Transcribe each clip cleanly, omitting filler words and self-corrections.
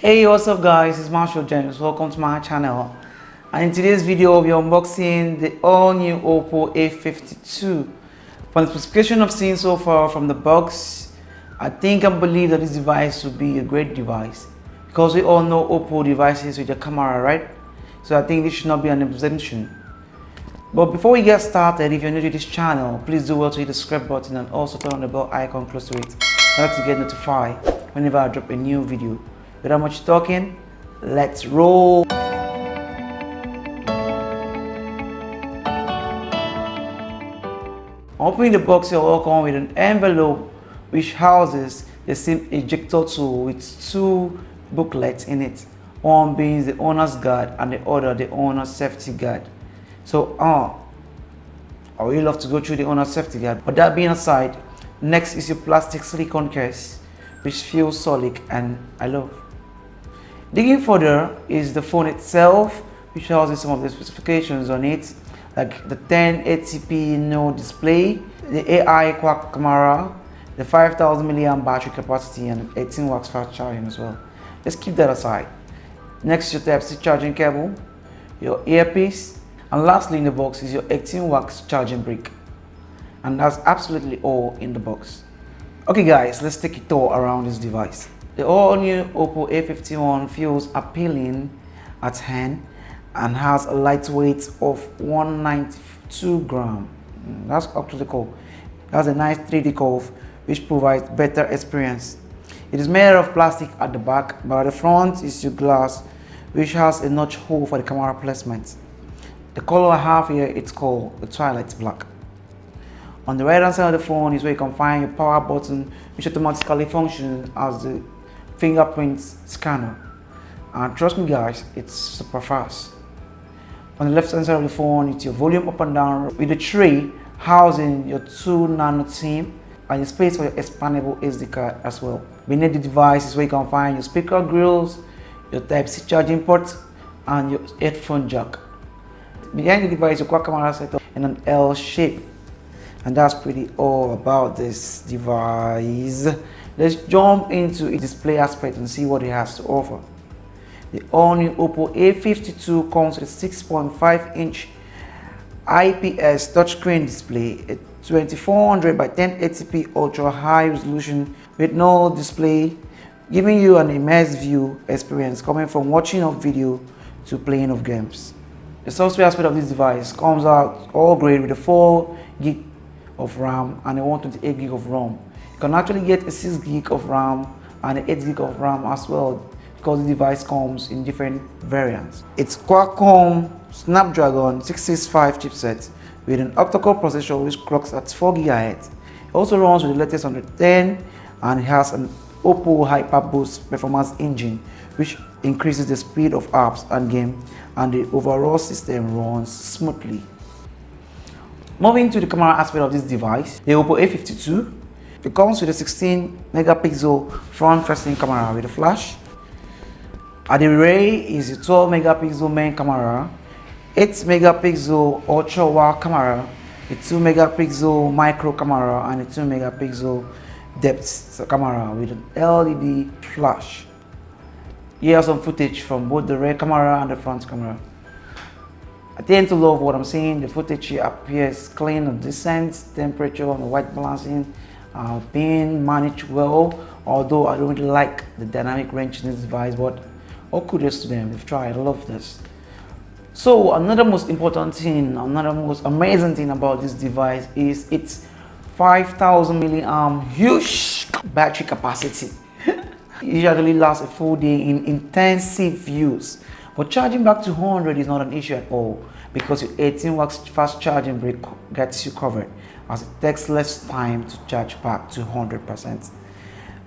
Hey, what's up guys, it's Marshall James. Welcome to my channel. And in today's video we'll be unboxing the all new OPPO A52. From the specification I've seen so far from the box, I think and believe that this device will be a great device, because we all know OPPO devices with the camera, right? So I think this should not be an exemption. But before we get started, if you're new to this channel, please do well to hit the subscribe button and also turn on the bell icon close to it in order to get notified whenever I drop a new video. Without much talking, let's roll. Opening the box, you're welcome with an envelope which houses the SIM ejector tool with two booklets in it, one being the owner's guide and the other the owner's safety guide. So I really love to go through the owner's safety guide, but that being aside, next is your plastic silicone case which feels solid and I love. Digging further is the phone itself, which houses some of the specifications on it, like the 1080p no display, the AI quad camera, the 5000 mAh battery capacity, and 18 watts fast charging as well. Let's keep that aside. Next, your Type-C charging cable, your earpiece, and lastly in the box is your 18 watts charging brick. And that's absolutely all in the box. Okay guys, let's take a tour around this device. The all-new OPPO A51 feels appealing at hand and has a lightweight of 192 grams. That's actually cool. It has a nice 3D curve which provides better experience. It is made of plastic at the back, but at the front is your glass which has a notch hole for the camera placement. The color I have here, it's called the Twilight Black. On the right hand side of the phone is where you can find your power button, which automatically functions as the fingerprint scanner, and trust me guys, it's super fast. On the left hand side of the phone, it's your volume up and down with the tray housing your 2 nano SIM and your space for your expandable SD card as well. Beneath the device is where you can find your speaker grills, your Type-C charging port, and your headphone jack. Behind the device, your quad camera setup in an L shape, and that's pretty all about this device. Let's jump into its display aspect and see what it has to offer. The all-new OPPO A52 comes with a 6.5-inch IPS touchscreen display, a 2400 by 1080p ultra-high resolution with no display, giving you an immersive view experience coming from watching of video to playing of games. The software aspect of this device comes out all great with a 4 gig of RAM and a 128 gig of ROM. You can actually get a 6 gig of RAM and an 8 gig of RAM as well, because the device comes in different variants. It's Qualcomm Snapdragon 665 chipset with an octa-core processor which clocks at 4 GHz. It also runs with the latest 110 and it has an OPPO Hyper Boost performance engine which increases the speed of apps and games, and the overall system runs smoothly. Moving to the camera aspect of this device, the OPPO A52, it comes with a 16 megapixel front-facing camera with a flash. At the rear is a 12 megapixel main camera, 8 megapixel ultra wide camera, a 2 megapixel micro camera, and a 2 megapixel depth camera with an LED flash. Here are some footage from both the rear camera and the front camera. I tend to love what I'm seeing. The footage here appears clean and decent, temperature and the white balancing being managed well, although I don't really like the dynamic range in this device, but all kudos to them, they've tried. I love this. So another most important thing, another most amazing thing about this device is its 5000 mAh huge battery capacity. It usually lasts a full day in intensive use, but charging back to 100 is not an issue at all, because your 18 watts fast charging brick gets you covered, as it takes less time to charge back to 100%.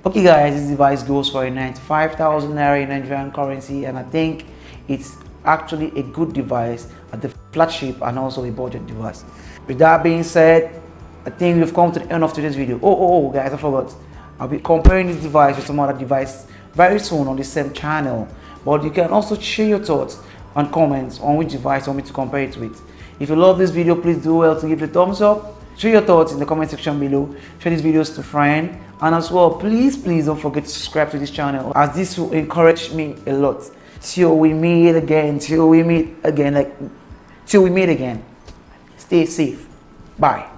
Okay guys, this device goes for a 95,000 naira in Nigerian currency, and I think it's actually a good device at the flagship and also a budget device. With that being said, I think we've come to the end of today's video. Oh guys, I forgot. I'll be comparing this device with some other device very soon on the same channel, but you can also share your thoughts and comments on which device you want me to compare it with. If you love this video, please do well to give it a thumbs up. Share your thoughts in the comment section below. Share these videos to friends And as well, please don't forget to subscribe to this channel, as this will encourage me a lot. Till we meet again, till we meet again. Stay safe. Bye.